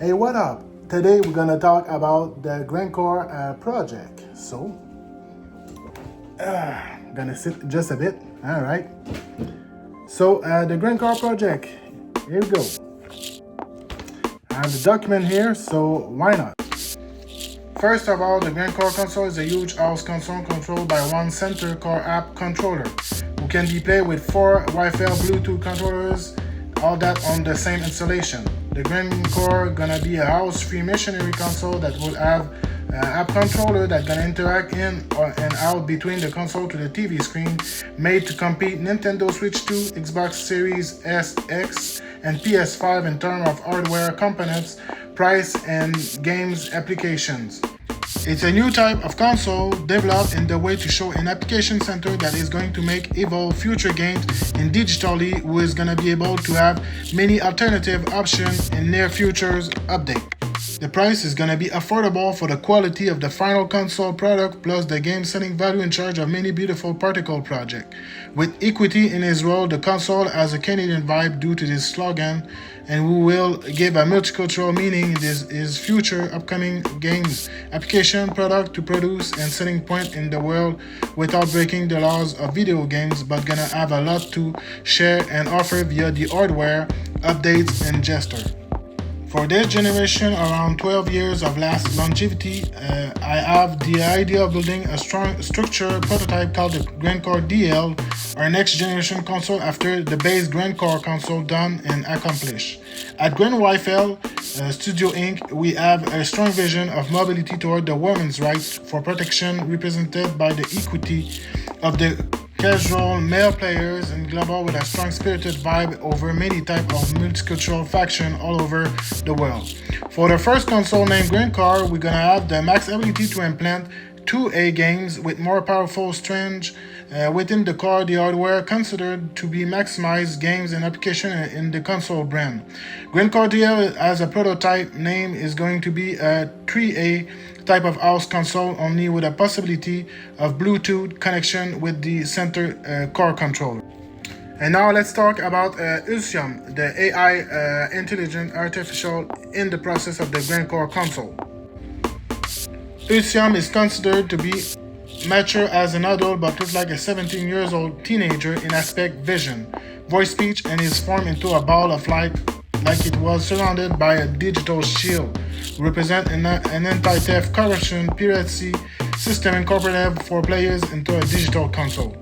Hey, what up? Today we're gonna talk about the Grandcore project. Gonna sit just a bit. All right. The Grandcore project. Here we go. I have the document here, so why not? First of all, the Grandcore console is a huge house console controlled by one center core app controller, who can be played with 4 Wi-Fi Bluetooth controllers, all that on the same installation. The Grandcore gonna be a house-free missionary console that will have an app controller that gonna interact in and out between the console to the TV screen, made to compete Nintendo Switch 2, Xbox Series S, X, and PS5 in terms of hardware components, price, and games applications. It's a new type of console developed in the way to show an application center that is going to make evolve future games in digitally, who is going to be able to have many alternative options in near future's update. The price is going to be affordable for the quality of the final console product plus the game selling value in charge of many beautiful particle project. With equity in his role, the console has a Canadian vibe due to this slogan, and we will give a multicultural meaning in his future upcoming games, application product to produce and selling point in the world without breaking the laws of video games, but gonna have a lot to share and offer via the hardware, updates, and gesture. For this generation, around 12 years of longevity, I have the idea of building a strong structure prototype called the Grandcore DL, our next generation console after the base Grandcore console done and accomplished. At Games-YCS Studio Inc., we have a strong vision of mobility toward the women's rights for protection represented by the equity of the casual male players and global with a strong spirited vibe over many type of multicultural faction all over the world. For the first console named Grandcore, we're gonna have the max ability to implant 2A games with more powerful strength within the core, the hardware considered to be maximized games and application in the console brand. Grandcore DL as a prototype name is going to be a 3A type of house console only with a possibility of Bluetooth connection with the center core controller. And now let's talk about Ultium, the AI intelligent artificial in the process of the Grandcore console. Ultium is considered to be mature as an adult but looks like a 17 years old teenager in aspect, vision, voice, speech, and is formed into a ball of light like it was surrounded by a digital shield, represent an anti-theft, corruption, piracy system incorporated for players into a digital console.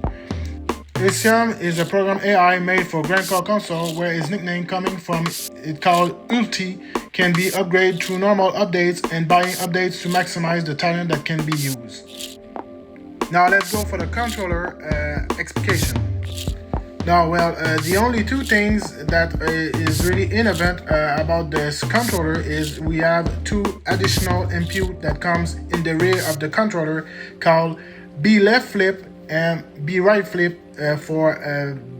Ultium is a program AI made for Grandcore console where its nickname coming from it called Ulti can be upgraded through normal updates and buying updates to maximize the talent that can be used. Now let's go for the controller explication. The only two things that is really innovative about this controller is we have 2 additional input that comes in the rear of the controller called B left flip and B right flip for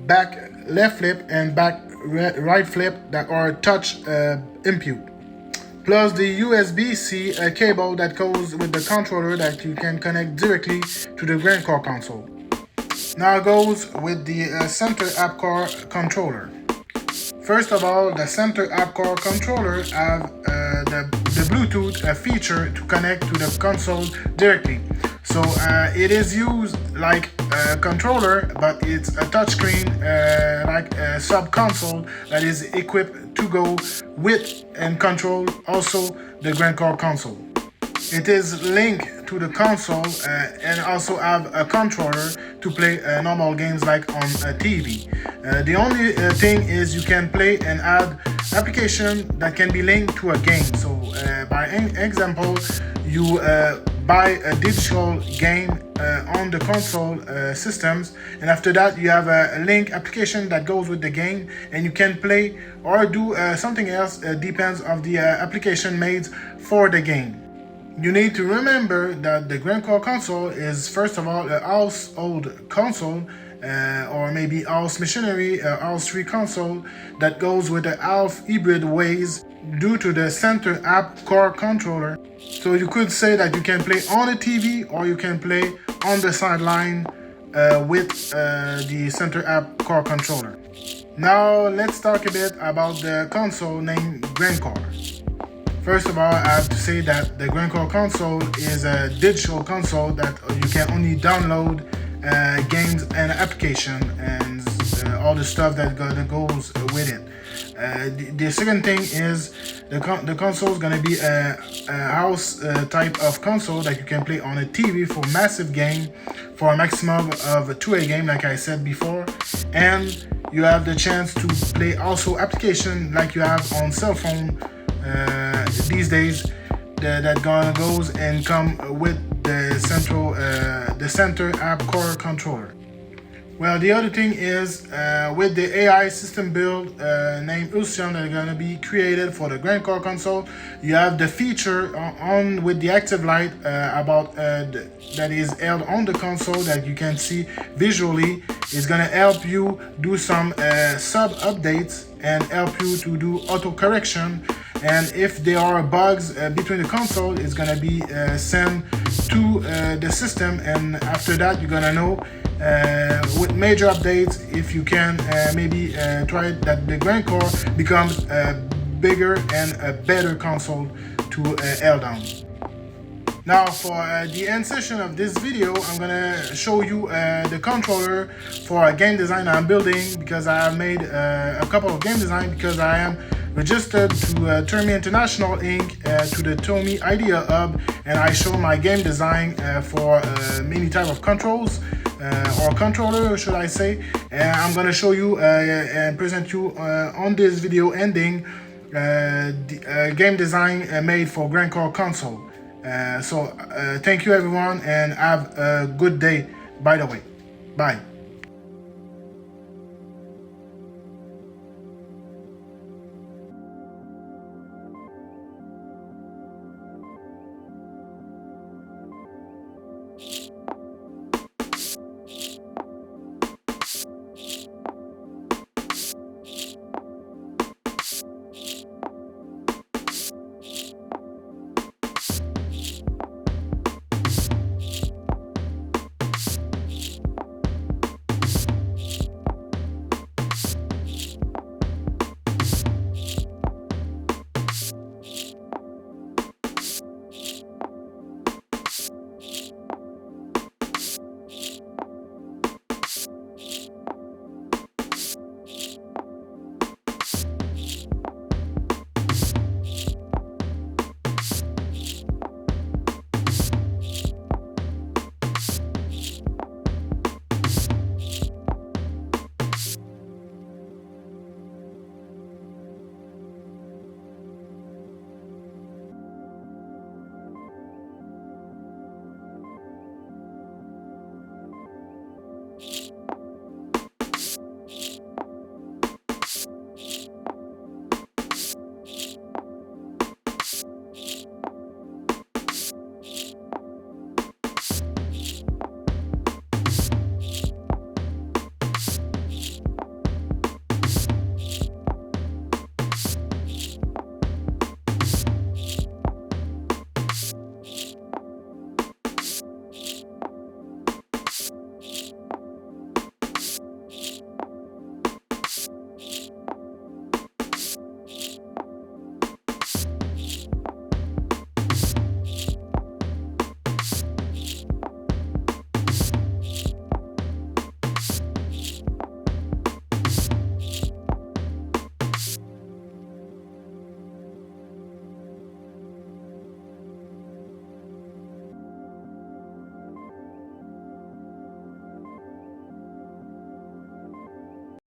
back left flip and back right flip that are touch input. Plus the USB-C cable that goes with the controller that you can connect directly to the Grandcore console. Now it goes with the center app core controller. First of all, the center app core controller have the Bluetooth feature to connect to the console directly. So it is used like a controller, but it's a touchscreen like a sub console that is equipped to go with and control also the Grandcore console. It is linked to the console and also have a controller to play normal games like on a TV. The only thing is you can play and add application that can be linked to a game. So by example, you buy a digital game on the console systems, and after that you have a link application that goes with the game, and you can play or do something else depends of the application made for the game. You need to remember that the Grandcore console is first of all a household console or maybe house machinery, house free console that goes with the half hybrid ways due to the center app core controller. So you could say that you can play on the TV or you can play on the sideline with the center app core controller. Now let's talk a bit about the console named Grandcore. First of all, I have to say that the Grandcore console is a digital console that you can only download games and application and all the stuff that goes with it. The second thing is the console is gonna be a house type of console that you can play on a TV for massive game, for a maximum of a 2A game, like I said before, and you have the chance to play also application like you have on cell phone these days that goes and come with the center app core controller. Well, the other thing is with the AI system build named Ulsion that are going to be created for the Grandcore console, you have the feature on with the active light that is held on the console that you can see visually. It's going to help you do some sub updates and help you to do auto correction. And if there are bugs between the console, it's going to be sent to the system, and after that you're going to know with major updates if you can maybe try that the Grandcore becomes a bigger and a better console to hold down. Now for the end session of this video, I'm gonna show you the controller for a game design I'm building, because I have made a couple of game design because I am registered to Tomy International Inc. To the Tomy Idea Hub, and I show my game design for many type of controls or controller, should I say. And I'm gonna show you and present you on this video ending the game design made for Grandcore console. So thank you everyone, and have a good day, by the way. Bye.